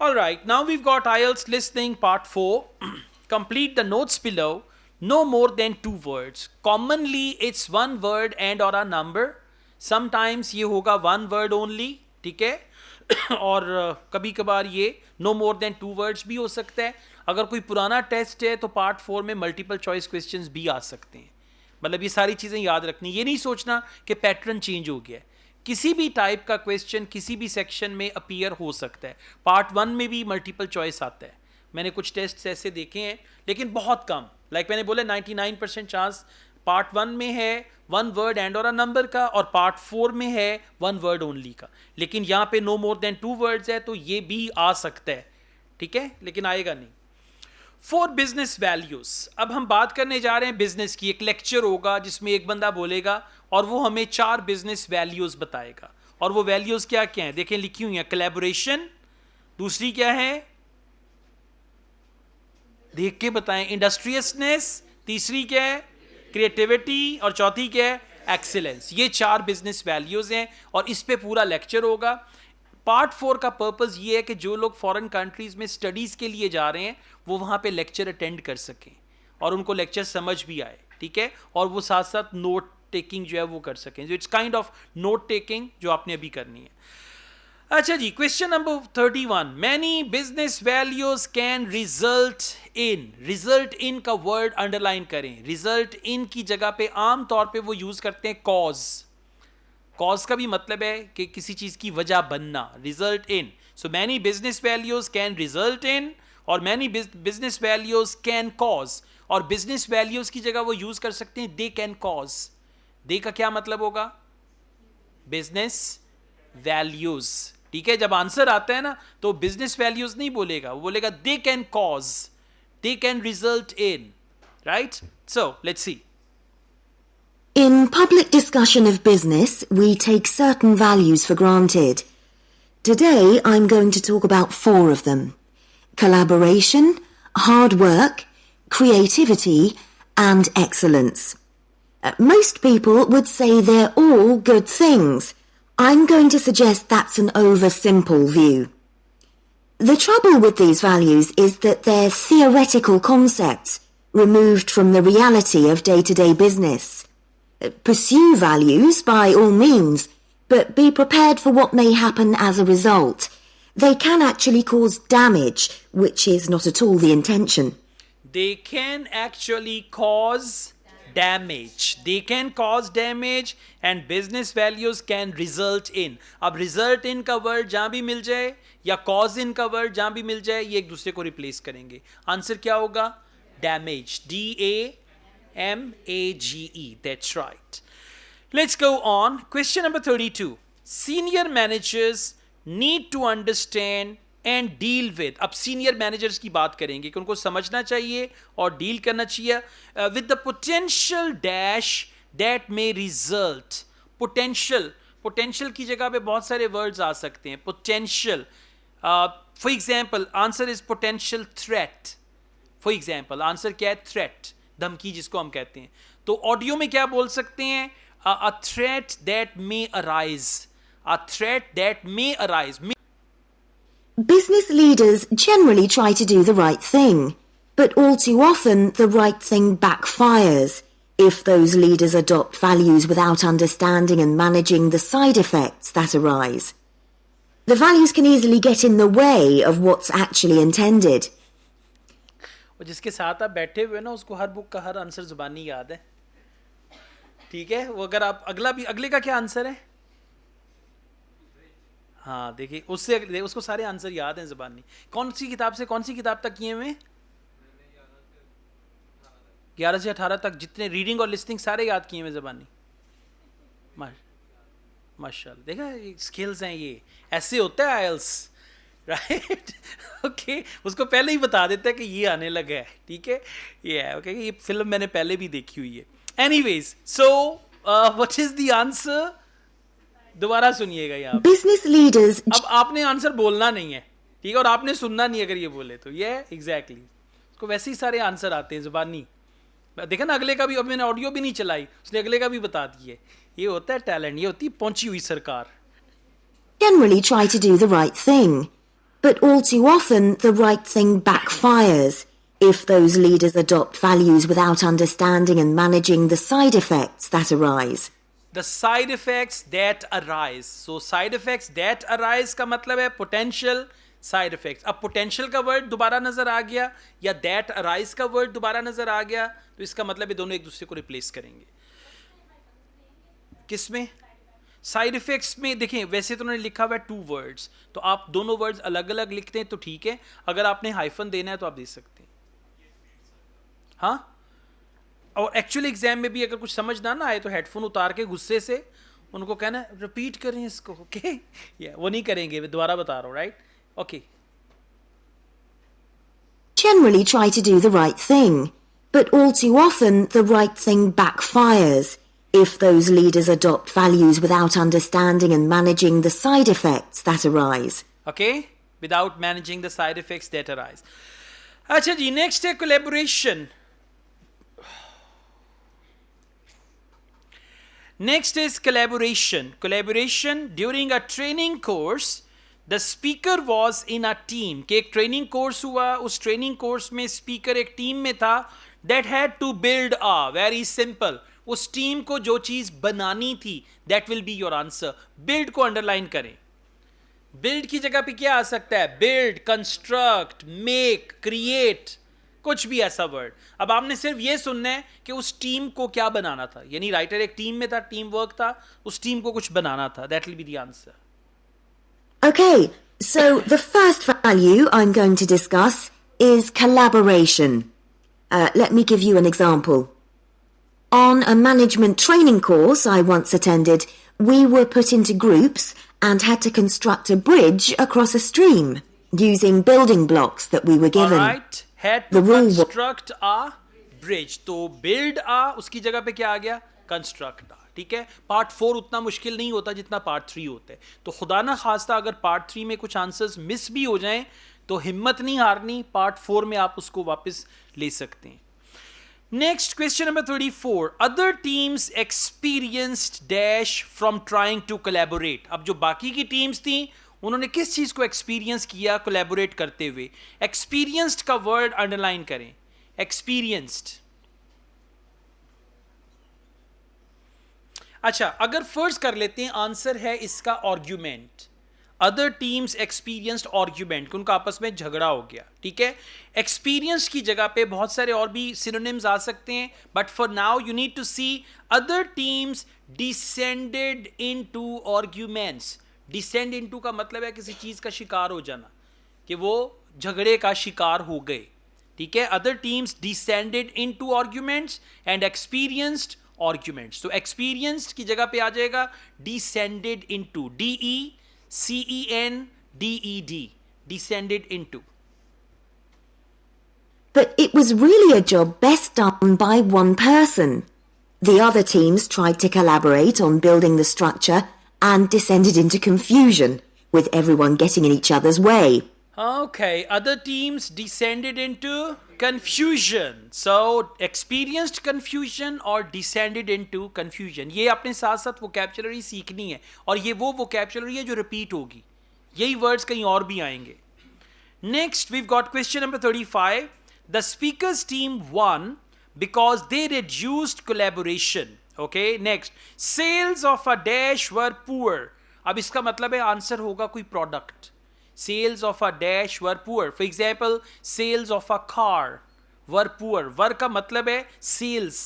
All right, now we've got IELTS listening part 4. Complete the notes below. No more than 2 words. Commonly, it's 1 word and or a number. Sometimes ये होगा 1 word only, ठीक है? और कभी कभार ये no more than 2 words भी हो सकता है. अगर कोई पुराना टेस्ट है तो पार्ट 4 में मल्टीपल चॉइस क्वेश्चंस भी आ सकते हैं. मतलब ये सारी चीज़ें याद रखनी. ये नहीं सोचना कि पैटर्न चेंज हो गया है. किसी भी टाइप का क्वेश्चन किसी भी सेक्शन में अपीयर हो सकता है. पार्ट 1 में भी मल्टीपल चॉइस आता है. मैंने कुछ टेस्ट ऐसे देखे हैं लेकिन बहुत कम. लाइक मैंने बोला 99% चांस पार्ट 1 में है 1 word एंड और अ नंबर का, और पार्ट 4 में है 1 word ओनली का. लेकिन यहाँ पे नो मोर देन 2 words है तो ये भी आ सकता है, ठीक है, लेकिन आएगा नहीं. 4 बिजनेस वैल्यूज. अब हम बात करने जा रहे हैं बिजनेस की. एक लेक्चर होगा जिसमें एक बंदा बोलेगा और वो हमें 4 बिजनेस वैल्यूज बताएगा. और वो वैल्यूज क्या क्या हैं देखें, लिखी हुई हैं. कोलैबोरेशन, दूसरी क्या है देख के बताएं, इंडस्ट्रियसनेस, तीसरी क्या है क्रिएटिविटी, और चौथी क्या है एक्सीलेंस. ये 4 बिजनेस वैल्यूज हैं और इस पे पूरा लेक्चर होगा. पार्ट 4 का पर्पस ये है कि जो लोग फॉरेन कंट्रीज में स्टडीज के लिए जा रहे हैं वो वहां पे लेक्चर अटेंड कर सकें और उनको लेक्चर समझ भी आए, ठीक है, और वो साथ साथ नोट टेकिंग जो है वो कर सकें. जो it's kind of note taking जो आपने अभी करनी है. अच्छा जी, question number 31. Many business values can result in. Result in का वर्ड अंडरलाइन करें. रिजल्ट इन की जगह पे आम तौर पे वो यूज करते हैं कॉज. कॉज का भी मतलब है कि किसी चीज की वजह बनना. Result in. So many business values can result in or many business values can cause. और बिजनेस वैल्यूज की जगह वो यूज कर सकते हैं दे कैन कॉज. दे का क्या मतलब होगा बिजनेस वैल्यूज, ठीक है. जब आंसर आता है ना तो बिजनेस वैल्यूज नहीं बोलेगा, वो बोलेगा they can cause, they can result in, right. So let's see. In public discussion of business, we take certain values for granted. Today, I'm going to talk about 4 of them. Collaboration, hard work, creativity, and excellence. Most people would say they're all good things. I'm going to suggest that's an oversimple view. The trouble with these values is that they're theoretical concepts, removed from the reality of day-to-day business. Pursue values by all means, but be prepared for what may happen as a result. They can actually cause damage, which is not at all the intention. They can actually cause damage. They can cause damage and business values can result in. अब result in का word जहाँ भी मिल जाए या cause in का word जहाँ भी मिल जाए ये एक दूसरे को replace करेंगे. आंसर क्या होगा damage. D-A-M-A-G-E. That's right. Let's go on. Question number 32. Senior managers need to understand and deal with. अब सीनियर मैनेजर्स की बात करेंगे कि उनको समझना चाहिए और डील करना चाहिए with the potential dash that may result. Potential, potential की जगह पे बहुत सारे वर्ड्स आ सकते हैं. Potential, for example answer is potential threat. For example answer क्या है थ्रेट, धमकी जिसको हम कहते हैं. तो ऑडियो में क्या बोल सकते हैं a threat that may arise. A threat that may arise. Business leaders generally try to do the right thing, but all too often the right thing backfires if those leaders adopt values without understanding and managing the side effects that arise. The values can easily get in the way of what's actually intended. और जिसके साथ आप बैठे हुए ना उसको हर book का हर answer जुबानी याद है, ठीक है. वो अगर आप अगले का क्या आंसर है, हाँ देखिए उससे उसको सारे आंसर याद हैं जुबानी. कौन सी किताब से कौन सी किताब तक किए हुए 11 से 18 तक जितने रीडिंग और लिसनिंग सारे याद किए हुए जुबानी. माशाल्लाह, देखा स्किल्स हैं ये. ऐसे होता है आइल्स, राइट. ओके, उसको पहले ही बता देता है कि ये आने लगा है, ठीक है. ये है ओके. ये फिल्म मैंने पहले भी देखी हुई है. Anyways, so what is the answer, दोबारा सुनिएगा यहाँ. Business leaders. अब आपने आंसर बोलना नहीं है, ठीक है, और आपने सुनना नहीं अगर ये बोले तो. ये एग्जैक्टली उसको वैसे ही सारे आंसर आते हैं जुबानी. देखा ना अगले का भी. अब मैंने ऑडियो भी नहीं चलाई, उसने अगले का भी बता दिए. ये होता है टैलेंट, ये होती है पहुंची हुई सरकार. Generally try to do the right thing, But all too often, the right thing backfires if those leaders adopt values without understanding and managing the side effects that arise. The side effects that arise. So side effects that arise का मतलब है potential side effects. अब potential का word दोबारा नजर आ गया या that arise का word दोबारा नजर आ गया तो इसका मतलब ये दोनों एक दूसरे को रिप्लेस करेंगे. किसमें? साइड इफेक्ट्स में देखें वैसे तो उन्होंने लिखा हुआ है 2 वर्ड्स, तो आप दोनों वर्ड्स अलग अलग लिखते हैं तो ठीक है, अगर आपने हाइफन देना है तो आप दे सकते हैं. हाँ, और एक्चुअल एग्जाम में भी अगर कुछ समझ ना आए तो हेडफोन उतार के गुस्से से उनको कहना रिपीट करें इसको. ओके या वो नहीं करेंगे, दोबारा बता रहा हूँ. Right, okay. Generally try to do the right thing, but all too often the right thing backfires if those leaders adopt values without understanding and managing the side effects that arise. Okay, without managing the side effects that arise. अच्छा जी, next है collaboration. Next is collaboration. Collaboration during a training course. The speaker was in a team. कि एक training course हुआ, उस training course में speaker एक team में था. That had to build a very simple. उस टीम को जो चीज बनानी थी, that will be your answer. build को अंडरलाइन करें. build की जगह पे क्या आ सकता है? build, construct, make, create, कुछ भी ऐसा वर्ड. अब आपने सिर्फ ये सुनना है कि उस टीम को क्या बनाना था, यानी राइटर एक टीम में था, टीम वर्क था, उस टीम को कुछ बनाना था. that will be the answer. Okay, so the first value I'm going to discuss is collaboration. Let me give you an example. On a management training course I once attended, we were put into groups and had to construct a bridge across a stream using building blocks that we were given. All right, had to construct a bridge. तो build a उसकी जगह पे क्या आ गया? construct a. ठीक है, part 4 उतना मुश्किल नहीं होता जितना पार्ट 3 होता है. तो खुदा ना खास्ता अगर पार्ट 3 में कुछ आंसर्स मिस भी हो जाएं तो हिम्मत नहीं हारनी, पार्ट 4 में आप उसको वापस ले सकते हैं. Next, question number 34. Other teams experienced dash from trying to collaborate. अब जो बाकी की टीम्स थी उन्होंने किस चीज को एक्सपीरियंस किया कोलैबोरेट करते हुए? एक्सपीरियंस्ड का वर्ड अंडरलाइन करें. एक्सपीरियंस्ड. अच्छा, अगर फर्ज कर लेते हैं आंसर है इसका argument. Other teams experienced argument, उनका आपस में झगड़ा हो गया. ठीक है, एक्सपीरियंस की जगह पे बहुत सारे और भी सिनोनिम्स आ सकते हैं, but for now you need to see other teams descended into arguments. Descend into का मतलब है किसी चीज का शिकार हो जाना, कि वो झगड़े का शिकार हो गए. ठीक है, other teams descended into arguments and experienced arguments. तो एक्सपीरियंस्ड की जगह पे आ जाएगा descended into. DECENDED, descended into. But it was really a job best done by one person. The other teams tried to collaborate on building the structure and descended into confusion, with everyone getting in each other's way. Okay, other teams descended into confusion. So, experienced confusion or descended into confusion. ये अपने साथ साथ vocabulary सीखनी है, और ये वो vocabulary है जो repeat होगी. यही words कहीं और भी आएंगे. Next, we've got question number 35. The speakers team won because they reduced collaboration. Okay, next. Sales of a dash were poor. अब इसका मतलब है आंसर होगा कोई product. Sales of a dash were poor. For example, sales of a car were poor. Were का मतलब है sales,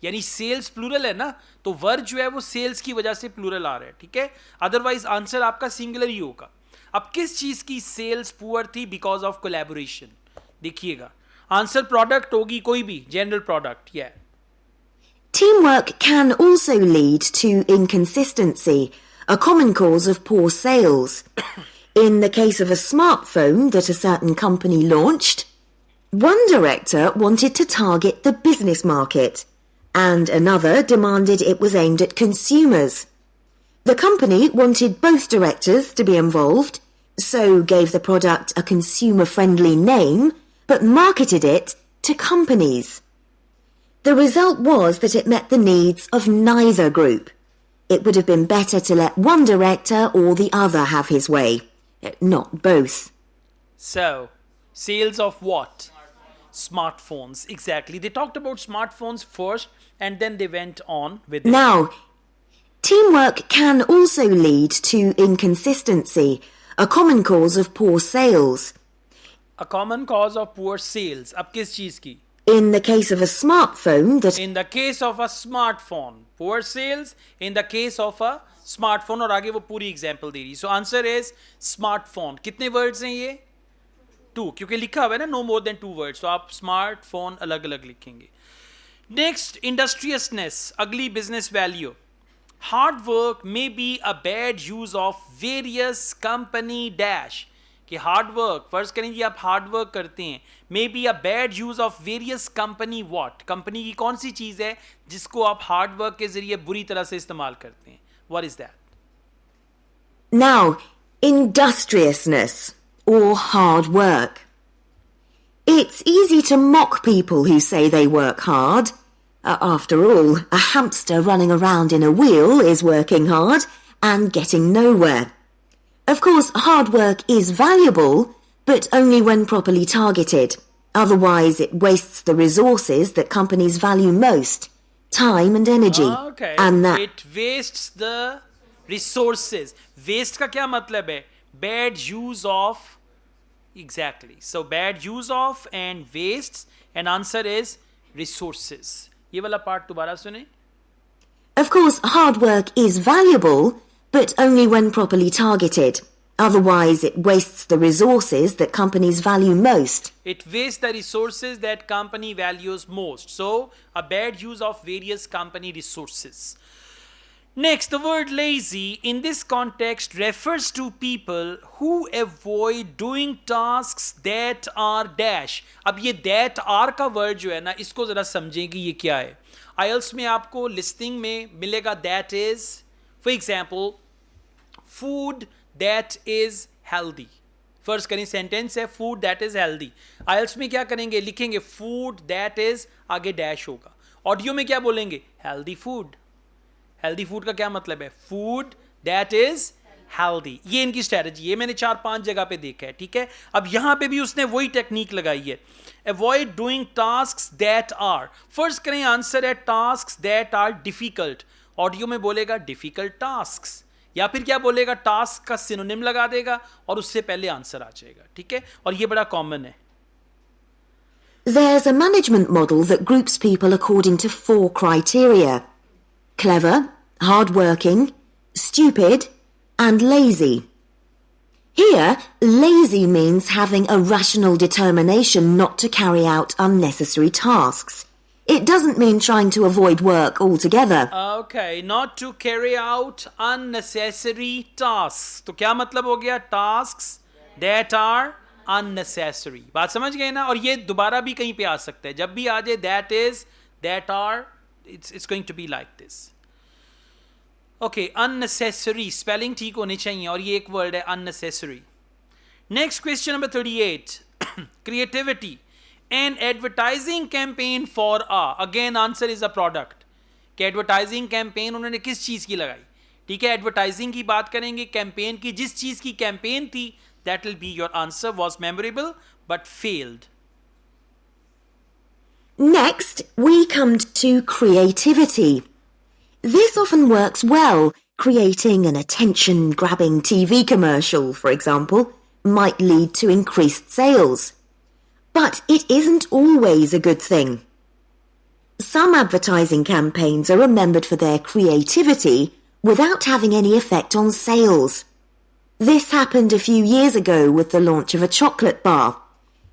यानी sales plural है ना, तो were जो है वो sales की वजह से plural आ रहा है. ठीक है, अदरवाइज आंसर आपका सिंगुलर ही होगा. अब किस चीज की sales poor थी? Because of collaboration. देखिएगा, आंसर प्रोडक्ट होगी, कोई भी जनरल प्रोडक्ट. या Teamwork can also lead to inconsistency, a common cause of poor sales. In the case of a smartphone that a certain company launched, one director wanted to target the business market, and another demanded it was aimed at consumers. The company wanted both directors to be involved, so gave the product a consumer-friendly name, but marketed it to companies. The result was that it met the needs of neither group. It would have been better to let one director or the other have his way. Not both. So, sales of what? Smartphones. Exactly. They talked about smartphones first and then they went on with it. Now, teamwork can also lead to inconsistency, a common cause of poor sales. A common cause of poor sales. अब किस चीज की? In the case of a smartphone, that In the case of a smartphone, poor sales. In the case of a smartphone, और आगे वो पूरी example दे रही. So answer is smartphone. कितने वर्ड्स हैं ये? 2, क्योंकि लिखा हुआ है ना नो मोर देन 2 वर्ड्स, तो आप स्मार्टफोन अलग अलग लिखेंगे. नेक्स्ट, इंडस्ट्रियसनेस, अगली business value. Hard work may be a bad use of various company dash. कि हार्ड वर्क, फर्ज करें जी आप हार्ड वर्क करते हैं, may be a bad use of various company what. Company की कौन सी चीज है जिसको आप हार्ड वर्क के जरिए बुरी तरह से इस्तेमाल करते हैं? What is that? now, industriousness or hard work. It's easy to mock people who say they work hard. After all, a hamster running around in a wheel is working hard and getting nowhere. Of course, hard work is valuable, but only when properly targeted. Otherwise, it wastes the resources that companies value most, time and energy. Okay. And that It wastes the resources. Waste का क्या मतलब है? Bad use of. Exactly. So bad use of and wastes, and answer is resources. ये वाला part दोबारा सुने. Of course, hard work is valuable, but only when properly targeted. Otherwise, it wastes the resources that companies value most. It wastes the resources that company values most. So, a bad use of various company resources. Next, the word lazy in this context refers to people who avoid doing tasks that are dash. अब ये that are का word जो है ना, इसको ज़रा समझें कि ये क्या है. IELTS में आपको listening में मिलेगा that is, for example, food that is healthy. First करें सेंटेंस है food that is healthy. IELTS में क्या करेंगे? लिखेंगे food that is, आगे डैश होगा. ऑडियो में क्या बोलेंगे? healthy food. हेल्दी फूड का क्या मतलब है? Food that is healthy. ये इनकी स्ट्रेटजी, ये मैंने 4-5 जगह पे देखा है. ठीक है, अब यहां पे भी उसने वही टेक्निक लगाई है. Avoid doing tasks that are. First करें आंसर है tasks that are difficult. Audio में बोलेगा डिफिकल्ट टास्क्स, या फिर क्या बोलेगा? टास्क का सिनोनिम लगा देगा और उससे पहले आंसर आ जाएगा. ठीक है, और ये बड़ा कॉमन है. there's a management model that groups people according to 4 criteria: clever, hard-working, stupid, and lazy. Here, lazy means having a rational determination not to carry out unnecessary tasks. It doesn't mean trying to avoid work altogether. Okay, not to carry out unnecessary tasks. तो क्या मतलब हो गया? Tasks that are unnecessary. बात समझ गए ना? और ये दोबारा भी कहीं पे आ सकता है. जब भी आ जाए that is, that are, it's going to be like this. Okay, unnecessary spelling ठीक होनी चाहिए, और ये एक वर्ड है unnecessary. Next, question number 38. Creativity. An advertising campaign for a. Again, answer is a product. कि advertising campaign उन्होंने किस चीज़ की लगाई? ठीक है, advertising की बात करेंगे, campaign की. जिस चीज़ की campaign थी, that will be your answer. Was memorable but failed. Next, we come to creativity. This often works well. Creating an attention-grabbing TV commercial, for example, might lead to increased sales. But it isn't always a good thing. Some advertising campaigns are remembered for their creativity without having any effect on sales. This happened a few years ago with the launch of a chocolate bar.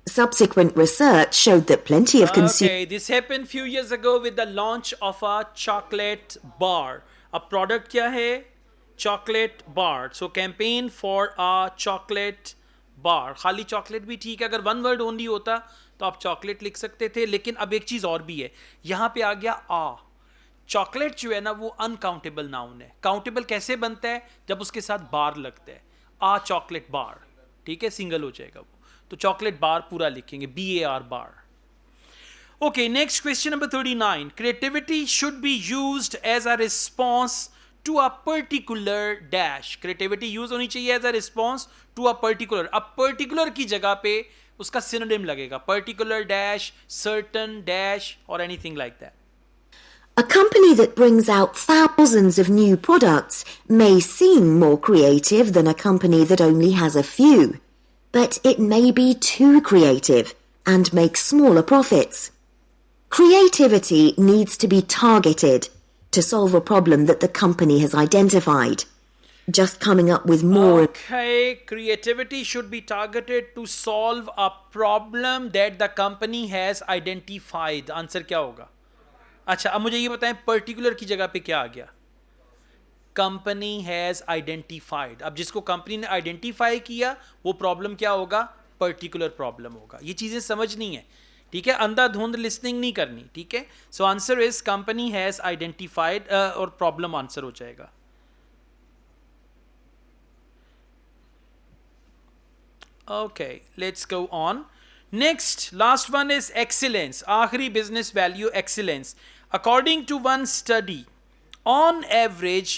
Subsequent research showed that plenty of consumers... Okay, this happened few years ago with the launch of a chocolate bar. अब product क्या है? Chocolate bar. So campaign for a chocolate bar. खाली chocolate भी ठीक है, अगर one word only होता तो आप chocolate लिख सकते थे. लेकिन अब एक चीज़ और भी है, यहाँ पे आ गया a. Chocolate जो है ना वो uncountable noun है. Countable कैसे बनता है? जब उसके साथ bar लगता है. A chocolate bar. ठीक है, सिंगल हो जाएगा वो. तो चॉकलेट बार पूरा लिखेंगे, BAR bar. Okay, next question number 39. Creativity should be used as a response to a particular dash. Creativity use होनी चाहिए as a response to a particular. अब particular की जगह पे उसका synonym लगेगा. Particular dash, certain dash or anything like that. A company that brings out thousands of new products may seem more creative than a company that only has a few, but it may be too creative and make smaller profits. Creativity needs to be targeted to solve a problem that the company has identified. Just coming up with more... Okay, creativity should be targeted to solve a problem that the company has identified. Answer क्या होगा? अच्छा, अब मुझे ये बताएं particular की जगह पे क्या आ गया? Company has identified. अब जिसको कंपनी ने आइडेंटिफाई किया वो प्रॉब्लम क्या होगा? पर्टिकुलर प्रॉब्लम होगा. ये चीजें समझनी है, ठीक है? अंधाधुंध लिसनिंग नहीं करनी, ठीक है? So answer is company has identified और प्रॉब्लम आंसर हो जाएगा. Okay, let's go on. Next, last one is excellence. आखिरी business value excellence. According to one study, on average,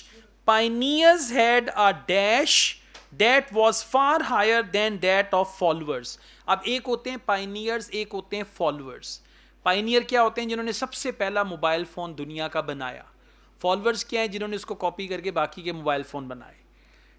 pioneers had a dash that was far higher than that of followers. अब एक होते हैं pioneers, एक होते हैं followers. Pioneer क्या होते हैं? जिन्होंने सबसे पहला मोबाइल फ़ोन दुनिया का बनाया. Followers क्या हैं? जिन्होंने उसको कॉपी करके बाकी के मोबाइल फ़ोन बनाए.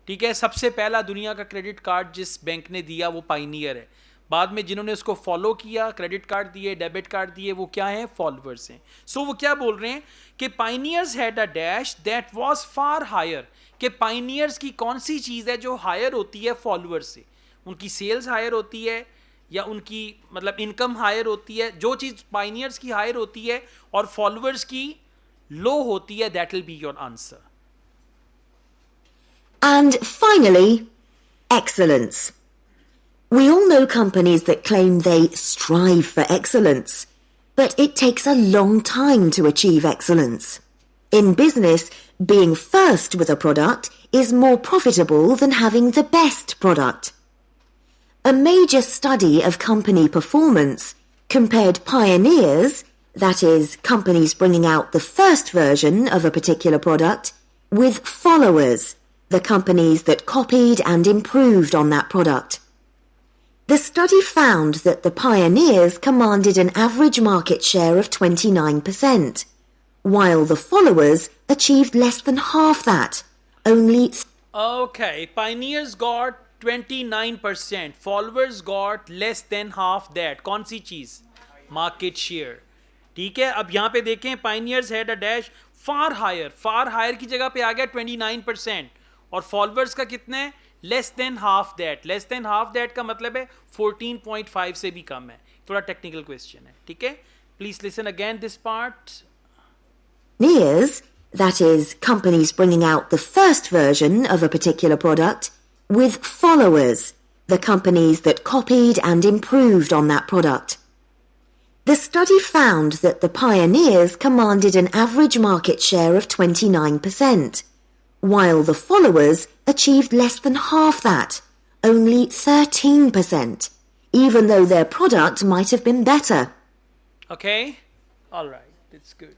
ठीक है? सबसे पहला दुनिया का क्रेडिट कार्ड जिस बैंक ने दिया वो पाइनियर है. बाद में जिन्होंने उसको फॉलो किया, क्रेडिट कार्ड दिए, डेबिट कार्ड दिए, वो क्या हैं? फॉलोअर्स हैं. सो वो क्या बोल रहे हैं कि pioneers had a dash that was far higher. कि पाइनियर्स की कौन सी चीज़ है जो हायर होती है फॉलोअर्स से? उनकी सेल्स हायर होती है या उनकी मतलब इनकम हायर होती है? जो चीज़ पाइनियर्स की हायर होती है और फॉलोअर्स की लो होती है, that will be your answer. And finally, excellence. We all know companies that claim they strive for excellence, but it takes a long time to achieve excellence. In business, being first with a product is more profitable than having the best product. A major study of company performance compared pioneers, that is, companies bringing out the first version of a particular product, with followers, the companies that copied and improved on that product. The study found that the pioneers commanded an average market share of 29%, while the followers achieved less than half that, only... Okay, pioneers got 29%, followers got less than half that. कौन सी चीज़? Market share. ठीक है? अब यहाँ पे देखें, pioneers had a dash far higher की जगह पे आ गया 29%. और फॉलोअर्स का कितने? Less than half that. Less than half that का मतलब है 14.5 से भी कम है. थोड़ा टेक्निकल क्वेश्चन है, ठीक है? Please listen again this part. Pioneers, that is, companies bringing out the first version of a particular product, with followers, the companies that copied and improved on that product. The study found that the pioneers commanded an average market share of 29%. While the followers achieved less than half that, only 13%, even though their product might have been better. Okay? All right, that's good.